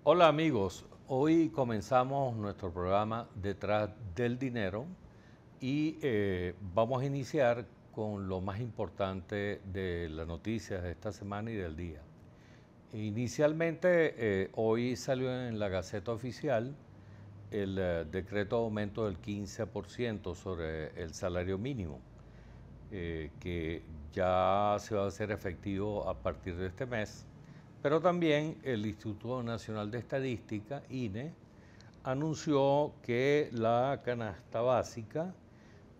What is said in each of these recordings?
Hola amigos, hoy comenzamos nuestro programa Detrás del Dinero y vamos a iniciar con lo más importante de las noticias de esta semana y del día. Inicialmente, hoy salió en la Gaceta Oficial el decreto de aumento del 15% sobre el salario mínimo, que ya se va a hacer efectivo a partir de este mes. Pero también el Instituto Nacional de Estadística, INE, anunció que la canasta básica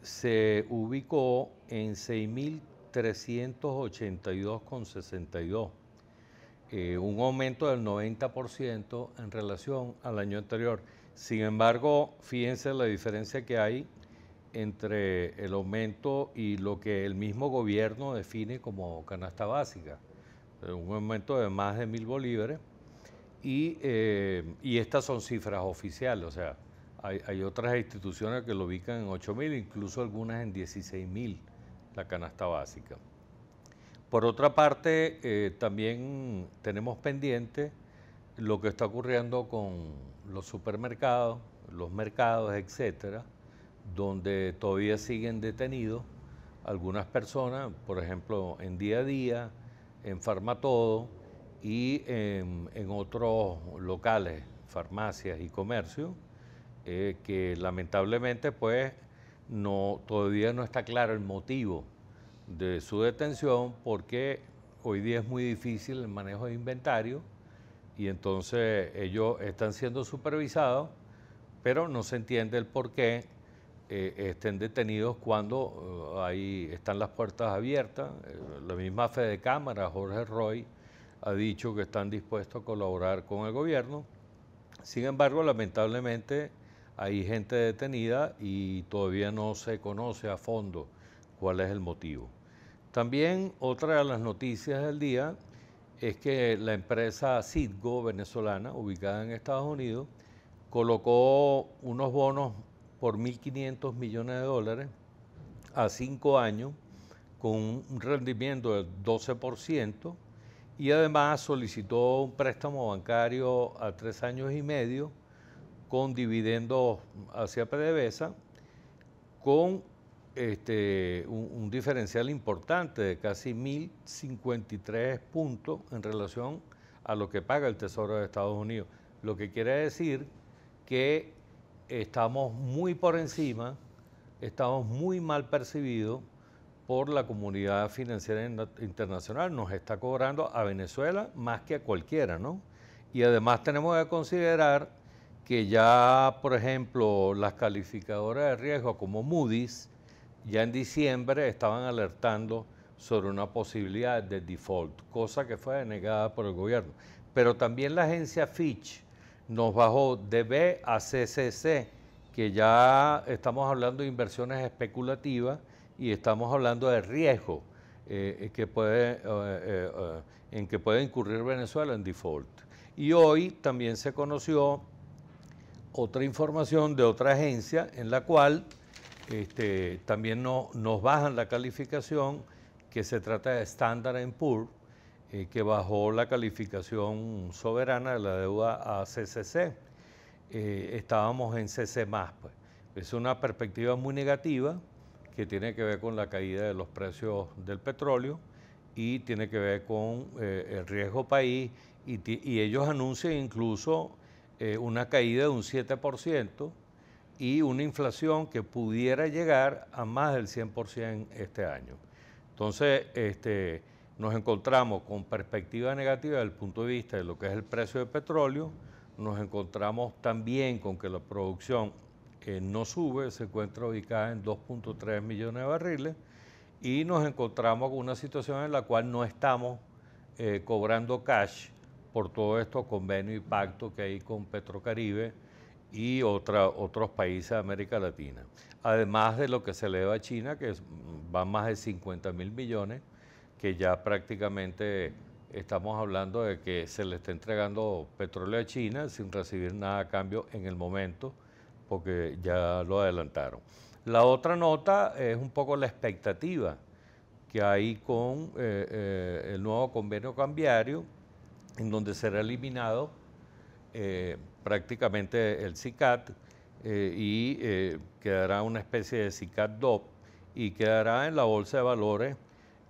se ubicó en 6.382,62, un aumento del 90% en relación al año anterior. Sin embargo, fíjense la diferencia que hay entre el aumento y lo que el mismo gobierno define como canasta básica, un aumento de más de 1.000 bolívares, y estas son cifras oficiales, o sea, hay otras instituciones que lo ubican en 8.000, incluso algunas en 16.000, la canasta básica. Por otra parte, también tenemos pendiente lo que está ocurriendo con los supermercados, los mercados, etcétera, donde todavía siguen detenidos algunas personas, por ejemplo, en Día a Día, en Farmatodo y en otros locales, farmacias y comercios, que lamentablemente pues todavía no está claro el motivo de su detención, porque hoy día es muy difícil el manejo de inventario y entonces ellos están siendo supervisados, pero no se entiende el por qué estén detenidos cuando ahí están las puertas abiertas. La misma Fede Cámara, Jorge Roy, ha dicho que están dispuestos a colaborar con el gobierno. Sin embargo, lamentablemente hay gente detenida y todavía no se conoce a fondo cuál es el motivo. También otra de las noticias del día es que la empresa Citgo venezolana, ubicada en Estados Unidos, colocó unos bonos por 1.500 millones de dólares a 5 años con un rendimiento del 12%, y además solicitó un préstamo bancario a 3 años y medio con dividendos hacia PDVSA, con un diferencial importante de casi 1.053 puntos en relación a lo que paga el Tesoro de Estados Unidos, lo que quiere decir que estamos muy por encima, estamos muy mal percibidos por la comunidad financiera internacional. Nos está cobrando a Venezuela más que a cualquiera, ¿no? Y además tenemos que considerar que ya, por ejemplo, las calificadoras de riesgo como Moody's, ya en diciembre estaban alertando sobre una posibilidad de default, cosa que fue denegada por el gobierno. Pero también la agencia Fitch nos bajó de B a CCC, que ya estamos hablando de inversiones especulativas y estamos hablando de riesgo en que puede incurrir Venezuela en default. Y hoy también se conoció otra información de otra agencia en la cual también nos bajan la calificación, que se trata de Standard & Poor's, que bajó la calificación soberana de la deuda a CCC. Estábamos en CC+, pues. Es una perspectiva muy negativa que tiene que ver con la caída de los precios del petróleo y tiene que ver con el riesgo país, y ellos anuncian incluso una caída de un 7% y una inflación que pudiera llegar a más del 100% este año. Entonces, nos encontramos con perspectiva negativa desde el punto de vista de lo que es el precio del petróleo. Nos encontramos también con que la producción no sube, se encuentra ubicada en 2.3 millones de barriles, y nos encontramos con una situación en la cual no estamos cobrando cash por todos estos convenios y pactos que hay con Petrocaribe y otros países de América Latina. Además de lo que se le debe a China, que va más de 50.000 millones, que ya prácticamente estamos hablando de que se le está entregando petróleo a China sin recibir nada a cambio en el momento, porque ya lo adelantaron. La otra nota es un poco la expectativa que hay con el nuevo convenio cambiario, en donde será eliminado prácticamente el SICAD quedará una especie de SICAD DOP y quedará en la bolsa de valores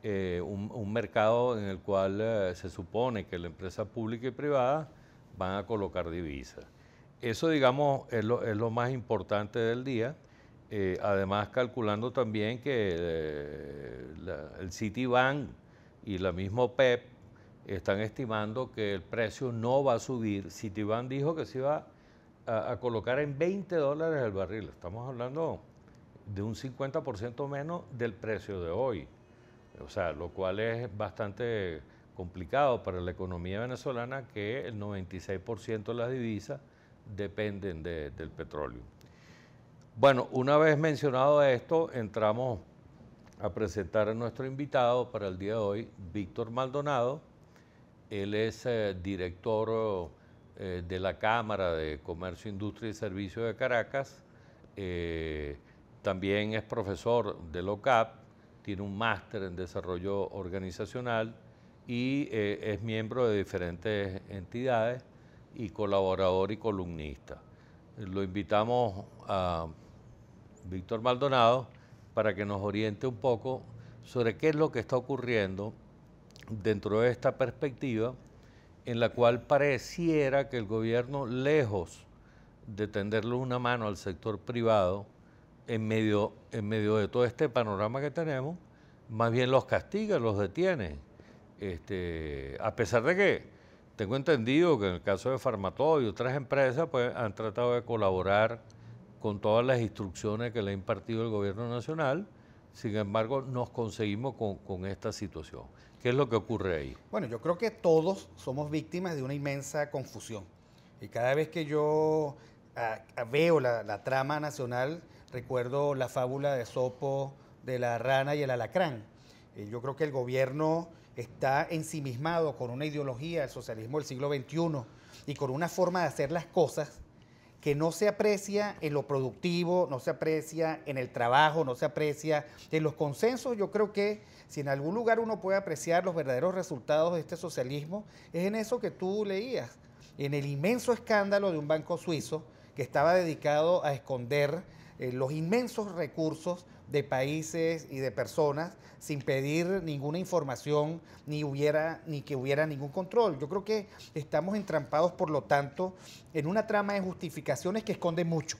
un mercado en el cual se supone que la empresa pública y privada van a colocar divisas. Eso, digamos, es lo más importante del día. Además, calculando también que el Citibank y la misma OPEP están estimando que el precio no va a subir. Citibank dijo que se iba a colocar en $20 el barril. Estamos hablando de un 50% menos del precio de hoy. O sea, lo cual es bastante complicado para la economía venezolana, que el 96% de las divisas dependen del petróleo. Bueno, una vez mencionado esto, entramos a presentar a nuestro invitado para el día de hoy, Víctor Maldonado. Él es director de la Cámara de Comercio, Industria y Servicios de Caracas. También es profesor de la OCAP, tiene un máster en desarrollo organizacional y es miembro de diferentes entidades y colaborador y columnista. Lo invitamos a Víctor Maldonado para que nos oriente un poco sobre qué es lo que está ocurriendo dentro de esta perspectiva en la cual pareciera que el gobierno, lejos de tenderle una mano al sector privado, en medio de todo este panorama que tenemos, más bien los castiga, los detiene. A pesar de que tengo entendido que en el caso de Farmatodo y otras empresas pues, han tratado de colaborar con todas las instrucciones que le ha impartido el gobierno nacional, sin embargo nos conseguimos con esta situación. ¿Qué es lo que ocurre ahí? Bueno, yo creo que todos somos víctimas de una inmensa confusión. Y cada vez que yo veo la trama nacional, recuerdo la fábula de Esopo de la rana y el alacrán. Yo creo que el gobierno está ensimismado con una ideología del socialismo del siglo XXI y con una forma de hacer las cosas que no se aprecia en lo productivo, no se aprecia en el trabajo, no se aprecia en los consensos. Yo creo que si en algún lugar uno puede apreciar los verdaderos resultados de este socialismo, es en eso que tú leías, en el inmenso escándalo de un banco suizo que estaba dedicado a esconder los inmensos recursos de países y de personas sin pedir ninguna información ni que hubiera ningún control. Yo creo que estamos entrampados, por lo tanto, en una trama de justificaciones que esconde mucho.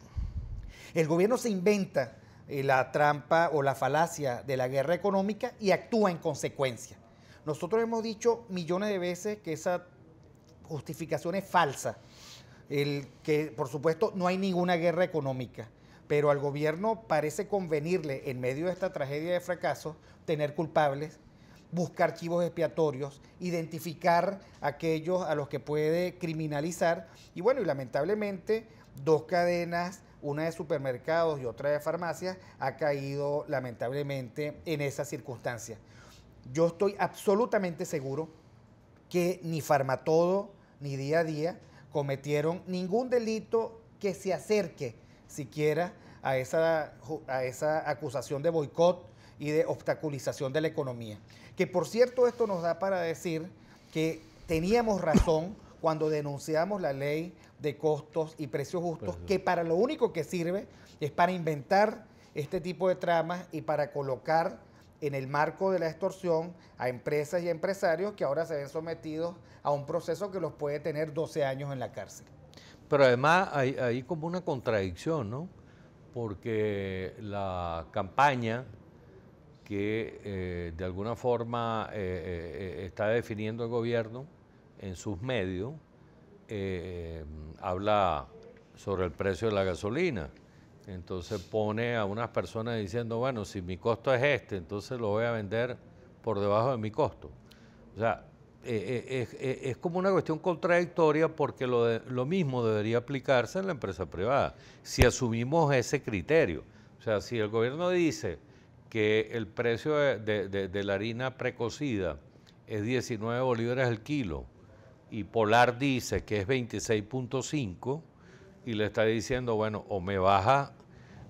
El gobierno se inventa la trampa o la falacia de la guerra económica y actúa en consecuencia. Nosotros hemos dicho millones de veces que esa justificación es falsa, que por supuesto no hay ninguna guerra económica, pero al gobierno parece convenirle, en medio de esta tragedia de fracaso, tener culpables, buscar chivos expiatorios, identificar a aquellos a los que puede criminalizar. Y bueno, y lamentablemente, dos cadenas, una de supermercados y otra de farmacias, ha caído lamentablemente en esa circunstancia. Yo estoy absolutamente seguro que ni Farmatodo ni Día a Día cometieron ningún delito que se acerque siquiera a esa acusación de boicot y de obstaculización de la economía. Que por cierto, esto nos da para decir que teníamos razón cuando denunciamos la ley de costos y precios justos, que para lo único que sirve es para inventar este tipo de tramas y para colocar en el marco de la extorsión a empresas y a empresarios que ahora se ven sometidos a un proceso que los puede tener 12 años en la cárcel. Pero además hay como una contradicción, ¿no? Porque la campaña que de alguna forma está definiendo el gobierno en sus medios habla sobre el precio de la gasolina. Entonces pone a unas personas diciendo, bueno, si mi costo es este, entonces lo voy a vender por debajo de mi costo. O sea, es como una cuestión contradictoria porque lo mismo debería aplicarse en la empresa privada, si asumimos ese criterio. O sea, si el gobierno dice que el precio de la harina precocida es 19 bolívares el kilo y Polar dice que es 26.5 y le está diciendo, bueno, o me baja,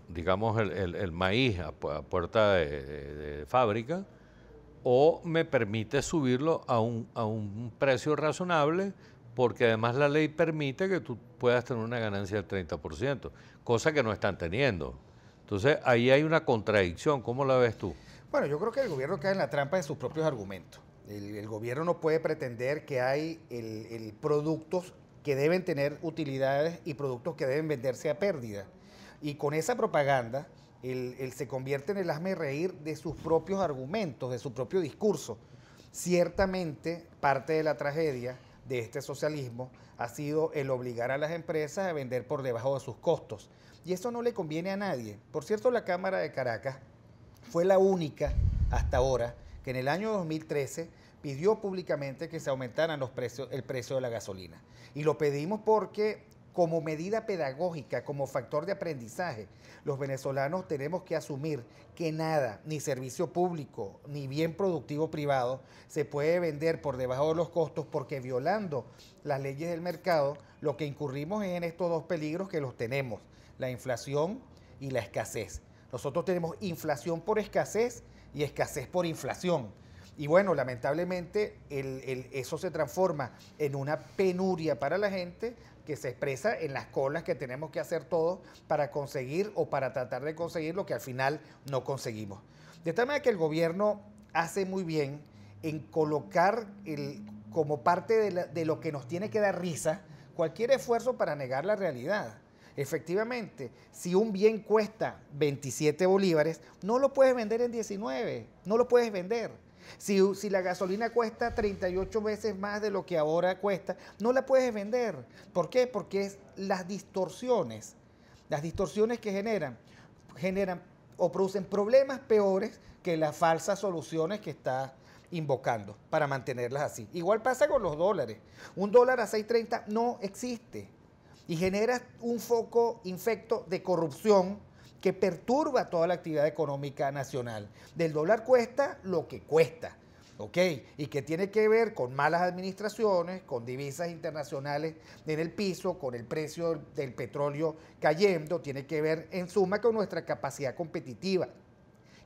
digamos, el maíz a puerta de fábrica, o me permite subirlo a un precio razonable porque además la ley permite que tú puedas tener una ganancia del 30%, cosa que no están teniendo. Entonces, ahí hay una contradicción. ¿Cómo la ves tú? Bueno, yo creo que el gobierno cae en la trampa de sus propios argumentos. El gobierno no puede pretender que hay productos que deben tener utilidades y productos que deben venderse a pérdida. Y con esa propaganda, él se convierte en el hazme reír de sus propios argumentos, de su propio discurso. Ciertamente, parte de la tragedia de este socialismo ha sido el obligar a las empresas a vender por debajo de sus costos. Y eso no le conviene a nadie. Por cierto, la Cámara de Caracas fue la única hasta ahora que en el año 2013 pidió públicamente que se aumentaran el precio de la gasolina. Y lo pedimos porque como medida pedagógica, como factor de aprendizaje, los venezolanos tenemos que asumir que nada, ni servicio público, ni bien productivo privado, se puede vender por debajo de los costos porque violando las leyes del mercado, lo que incurrimos es en estos dos peligros que los tenemos, la inflación y la escasez. Nosotros tenemos inflación por escasez y escasez por inflación. Y bueno, lamentablemente eso se transforma en una penuria para la gente que se expresa en las colas que tenemos que hacer todos para conseguir o para tratar de conseguir lo que al final no conseguimos. De tal manera que el gobierno hace muy bien en colocar como parte de lo que nos tiene que dar risa cualquier esfuerzo para negar la realidad. Efectivamente, si un bien cuesta 27 bolívares, no lo puedes vender en 19, no lo puedes vender. Si la gasolina cuesta 38 veces más de lo que ahora cuesta, no la puedes vender. ¿Por qué? Porque es las distorsiones que generan o producen problemas peores que las falsas soluciones que está invocando para mantenerlas así. Igual pasa con los dólares. Un dólar a 6.30 no existe y genera un foco infecto de corrupción que perturba toda la actividad económica nacional. Del dólar cuesta lo que cuesta, ¿ok? Y que tiene que ver con malas administraciones, con divisas internacionales en el piso, con el precio del petróleo cayendo, tiene que ver en suma con nuestra capacidad competitiva,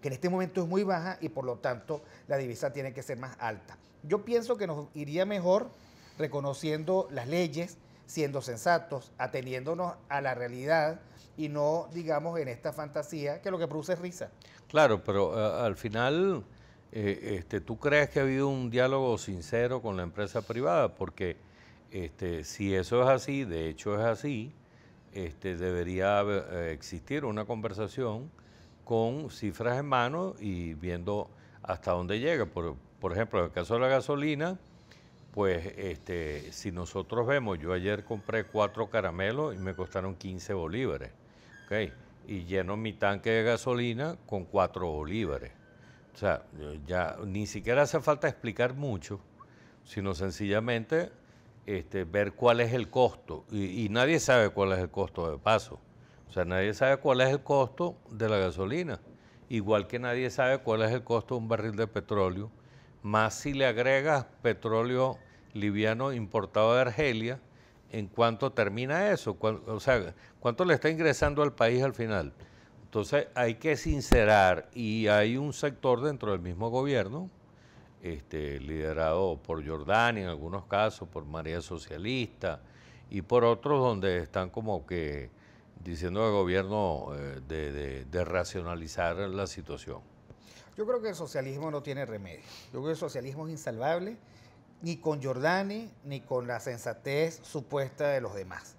que en este momento es muy baja y por lo tanto la divisa tiene que ser más alta. Yo pienso que nos iría mejor reconociendo las leyes, siendo sensatos, ateniéndonos a la realidad y no, digamos, en esta fantasía que lo que produce es risa. Claro, pero al final, ¿tú crees que ha habido un diálogo sincero con la empresa privada? Porque si eso es así, de hecho es así, debería existir una conversación con cifras en mano y viendo hasta dónde llega. Por ejemplo, en el caso de la gasolina, pues si nosotros vemos, yo ayer compré 4 caramelos y me costaron 15 bolívares, ¿ok? Y lleno mi tanque de gasolina con 4 bolívares. O sea, ya ni siquiera hace falta explicar mucho, sino sencillamente ver cuál es el costo. Y nadie sabe cuál es el costo de paso. O sea, nadie sabe cuál es el costo de la gasolina. Igual que nadie sabe cuál es el costo de un barril de petróleo. Más si le agregas petróleo liviano importado de Argelia, ¿en cuánto termina eso? O sea, ¿cuánto le está ingresando al país al final? Entonces hay que sincerar y hay un sector dentro del mismo gobierno, liderado por Jordani en algunos casos, por María Socialista y por otros donde están como que diciendo al gobierno de racionalizar la situación. Yo creo que el socialismo no tiene remedio. Yo creo que el socialismo es insalvable, ni con Jordani, ni con la sensatez supuesta de los demás.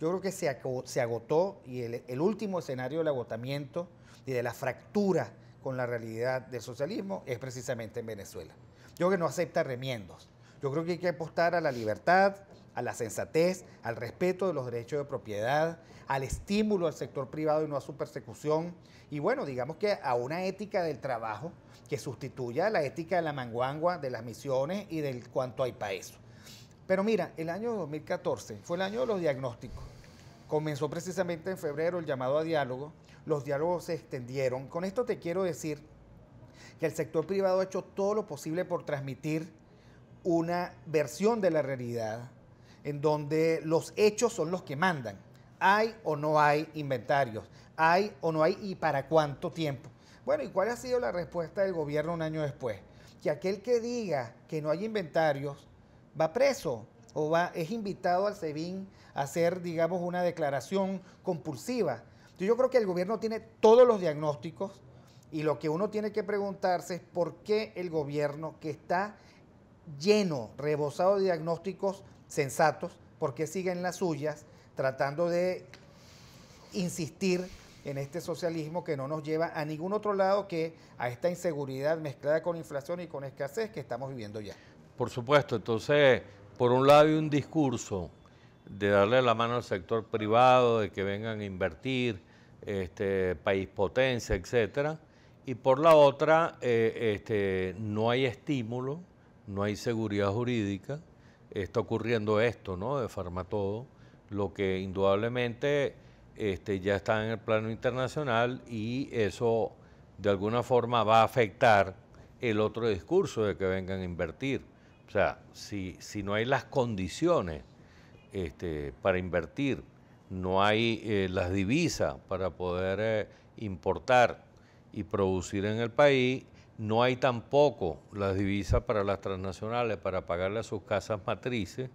Yo creo que se agotó y el último escenario del agotamiento y de la fractura con la realidad del socialismo es precisamente en Venezuela. Yo creo que no acepta remiendos. Yo creo que hay que apostar a la libertad, a la sensatez, al respeto de los derechos de propiedad, al estímulo al sector privado y no a su persecución. Y bueno, digamos que a una ética del trabajo que sustituya a la ética de la manguangua, de las misiones y del cuánto hay para eso. Pero mira, el año 2014 fue el año de los diagnósticos. Comenzó precisamente en febrero el llamado a diálogo. Los diálogos se extendieron. Con esto te quiero decir que el sector privado ha hecho todo lo posible por transmitir una versión de la realidad en donde los hechos son los que mandan. ¿Hay o no hay inventarios? ¿Hay o no hay y para cuánto tiempo? Bueno, ¿y cuál ha sido la respuesta del gobierno un año después? Que aquel que diga que no hay inventarios va preso es invitado al SEBIN a hacer, digamos, una declaración compulsiva. Yo creo que el gobierno tiene todos los diagnósticos y lo que uno tiene que preguntarse es por qué el gobierno, que está lleno, rebosado de diagnósticos sensatos, por qué sigue en las suyas tratando de insistir en este socialismo que no nos lleva a ningún otro lado que a esta inseguridad mezclada con inflación y con escasez que estamos viviendo ya. Por supuesto, entonces, por un lado hay un discurso de darle la mano al sector privado, de que vengan a invertir, país potencia, etcétera, y por la otra, no hay estímulo, no hay seguridad jurídica, está ocurriendo esto, ¿no?, de Farmatodo, lo que indudablemente ya está en el plano internacional y eso de alguna forma va a afectar el otro discurso de que vengan a invertir. O sea, si no hay las condiciones para invertir, no hay las divisas para poder importar y producir en el país, no hay tampoco las divisas para las transnacionales para pagarle a sus casas matrices,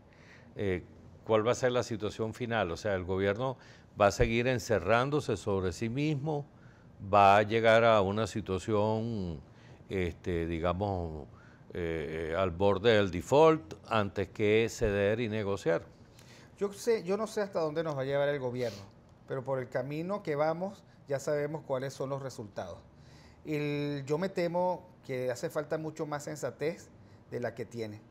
¿cuál va a ser la situación final? O sea, el gobierno va a seguir encerrándose sobre sí mismo, va a llegar a una situación, digamos, al borde del default antes que ceder y negociar. Yo no sé hasta dónde nos va a llevar el gobierno, pero por el camino que vamos ya sabemos cuáles son los resultados. Yo me temo que hace falta mucho más sensatez de la que tiene.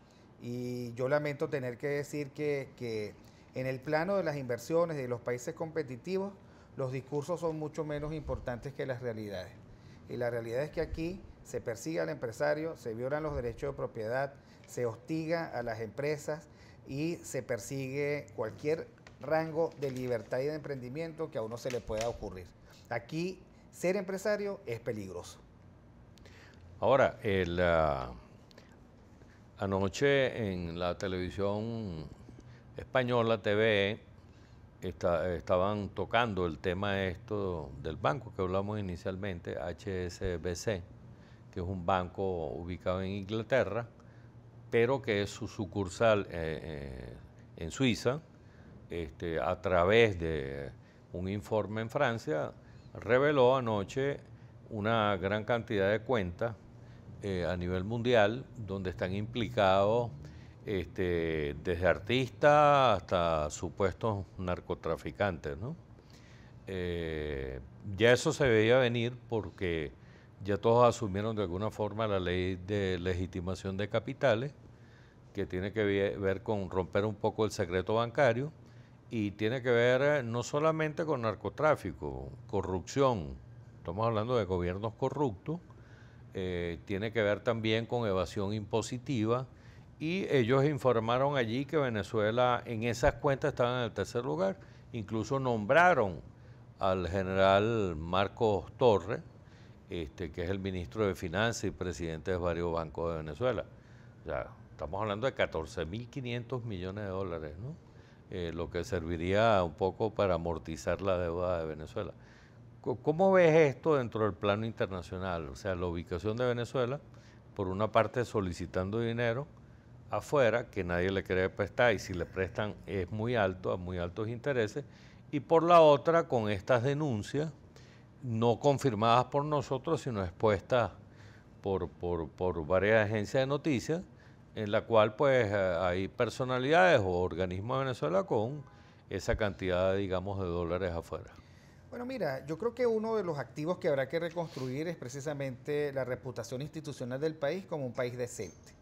Y yo lamento tener que decir que en el plano de las inversiones de los países competitivos, los discursos son mucho menos importantes que las realidades. Y la realidad es que aquí se persigue al empresario, se violan los derechos de propiedad, se hostiga a las empresas y se persigue cualquier rango de libertad y de emprendimiento que a uno se le pueda ocurrir. Aquí ser empresario es peligroso. Ahora, anoche en la televisión española, TVE, estaban tocando el tema esto del banco que hablamos inicialmente, HSBC, que es un banco ubicado en Inglaterra, pero que es su sucursal en Suiza, a través de un informe en Francia, reveló anoche una gran cantidad de cuentas a nivel mundial donde están implicados desde artistas hasta supuestos narcotraficantes, ¿no? Ya eso se veía venir porque ya todos asumieron de alguna forma la ley de legitimación de capitales, que tiene que ver con romper un poco el secreto bancario y tiene que ver no solamente con narcotráfico, corrupción, estamos hablando de gobiernos corruptos, tiene que ver también con evasión impositiva y ellos informaron allí que Venezuela en esas cuentas estaba en el tercer lugar, incluso nombraron al general Marcos Torres, que es el ministro de Finanzas y presidente de varios bancos de Venezuela. O sea, estamos hablando de 14.500 millones de dólares, ¿no? Lo que serviría un poco para amortizar la deuda de Venezuela. ¿Cómo ves esto dentro del plano internacional? O sea, la ubicación de Venezuela, por una parte solicitando dinero afuera, que nadie le quiere prestar, y si le prestan es muy alto, a muy altos intereses, y por la otra con estas denuncias, no confirmadas por nosotros, sino expuestas por varias agencias de noticias, en la cual pues hay personalidades o organismos de Venezuela con esa cantidad, digamos, de dólares afuera. Bueno, mira, yo creo que uno de los activos que habrá que reconstruir es precisamente la reputación institucional del país como un país decente.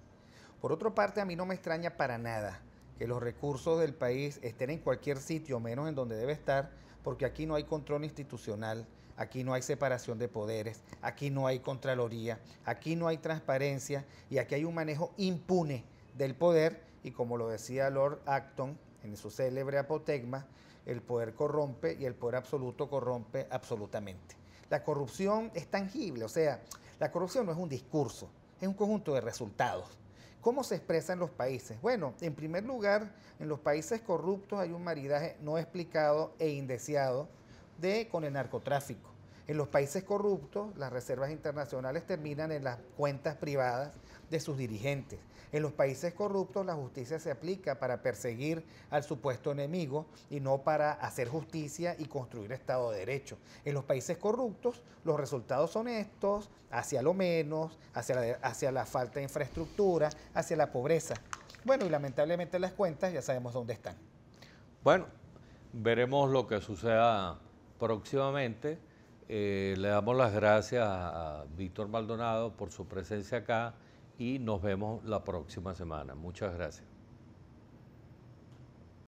Por otra parte, a mí no me extraña para nada que los recursos del país estén en cualquier sitio, menos en donde debe estar, porque aquí no hay control institucional, aquí no hay separación de poderes, aquí no hay contraloría, aquí no hay transparencia y aquí hay un manejo impune del poder y como lo decía Lord Acton en su célebre apotegma, el poder corrompe y el poder absoluto corrompe absolutamente. La corrupción es tangible, o sea, la corrupción no es un discurso, es un conjunto de resultados. ¿Cómo se expresa en los países? Bueno, en primer lugar, en los países corruptos hay un maridaje no explicado e indeseado con el narcotráfico. En los países corruptos, las reservas internacionales terminan en las cuentas privadas de sus dirigentes. En los países corruptos, la justicia se aplica para perseguir al supuesto enemigo y no para hacer justicia y construir Estado de Derecho. En los países corruptos, los resultados son estos, hacia lo menos, hacia la falta de infraestructura, hacia la pobreza. Bueno, y lamentablemente las cuentas ya sabemos dónde están. Bueno, veremos lo que suceda próximamente. Le damos las gracias a Víctor Maldonado por su presencia acá y nos vemos la próxima semana. Muchas gracias.